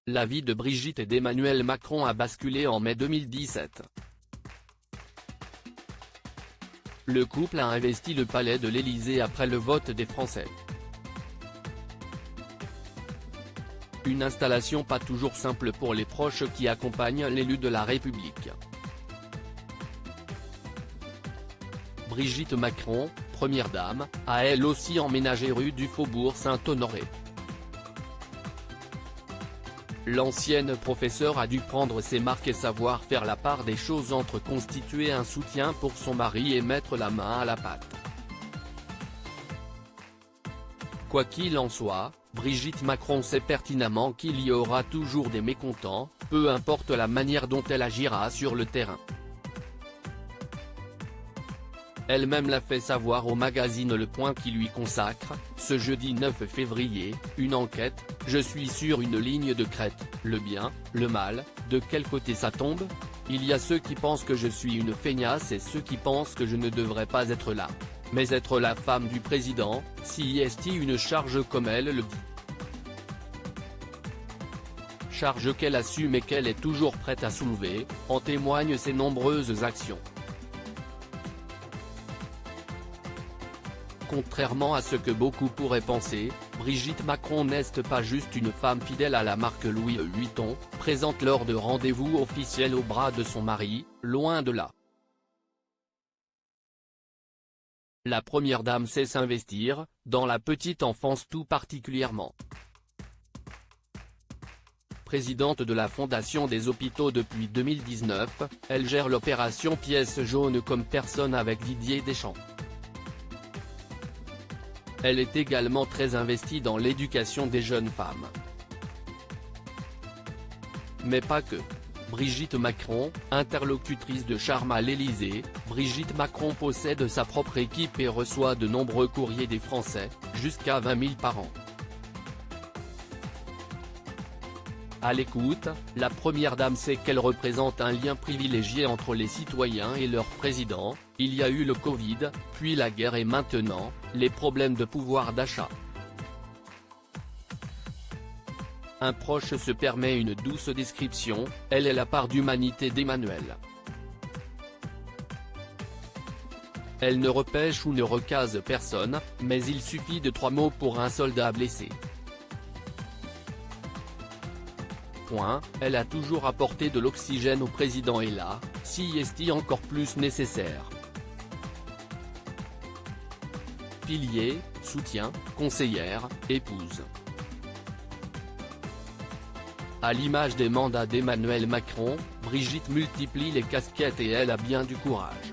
La vie de Brigitte et d'Emmanuel Macron a basculé en mai 2017. Le couple a investi le palais de l'Élysée après le vote des Français. Une installation pas toujours simple pour les proches qui accompagnent l'élu de la République. Brigitte Macron, première dame, a elle aussi emménagé rue du Faubourg Saint-Honoré. L'ancienne professeure a dû prendre ses marques et savoir faire la part des choses entre constituer un soutien pour son mari et mettre la main à la pâte. Quoi qu'il en soit, Brigitte Macron sait pertinemment qu'il y aura toujours des mécontents, peu importe la manière dont elle agira sur le terrain. Elle-même l'a fait savoir au magazine Le Point qui lui consacre, ce jeudi 9 février, une enquête. Je suis sur une ligne de crête, le bien, le mal, de quel côté ça tombe? Il y a ceux qui pensent que je suis une feignasse et ceux qui pensent que je ne devrais pas être là. Mais être la femme du président, si est une charge comme elle le dit. Charge qu'elle assume et qu'elle est toujours prête à soulever, en témoignent ses nombreuses actions. Contrairement à ce que beaucoup pourraient penser, Brigitte Macron n'est pas juste une femme fidèle à la marque Louis Vuitton, présente lors de rendez-vous officiels au bras de son mari, loin de là. La première dame sait s'investir, dans la petite enfance tout particulièrement. Présidente de la Fondation des hôpitaux depuis 2019, elle gère l'opération Pièce jaune comme personne avec Didier Deschamps. Elle est également très investie dans l'éducation des jeunes femmes. Mais pas que. Brigitte Macron, interlocutrice de charme à l'Élysée, Brigitte Macron possède sa propre équipe et reçoit de nombreux courriers des Français, jusqu'à 20 000 par an. À l'écoute, la première dame sait qu'elle représente un lien privilégié entre les citoyens et leur président. Il y a eu le Covid, puis la guerre et maintenant, les problèmes de pouvoir d'achat. Un proche se permet une douce description, elle est la part d'humanité d'Emmanuel. Elle ne repêche ou ne recase personne, mais il suffit de 3 mots pour un soldat blessé. Elle a toujours apporté de l'oxygène au président et là, si est encore plus nécessaire. Pilier, soutien, conseillère, épouse. À l'image des mandats d'Emmanuel Macron, Brigitte multiplie les casquettes et elle a bien du courage.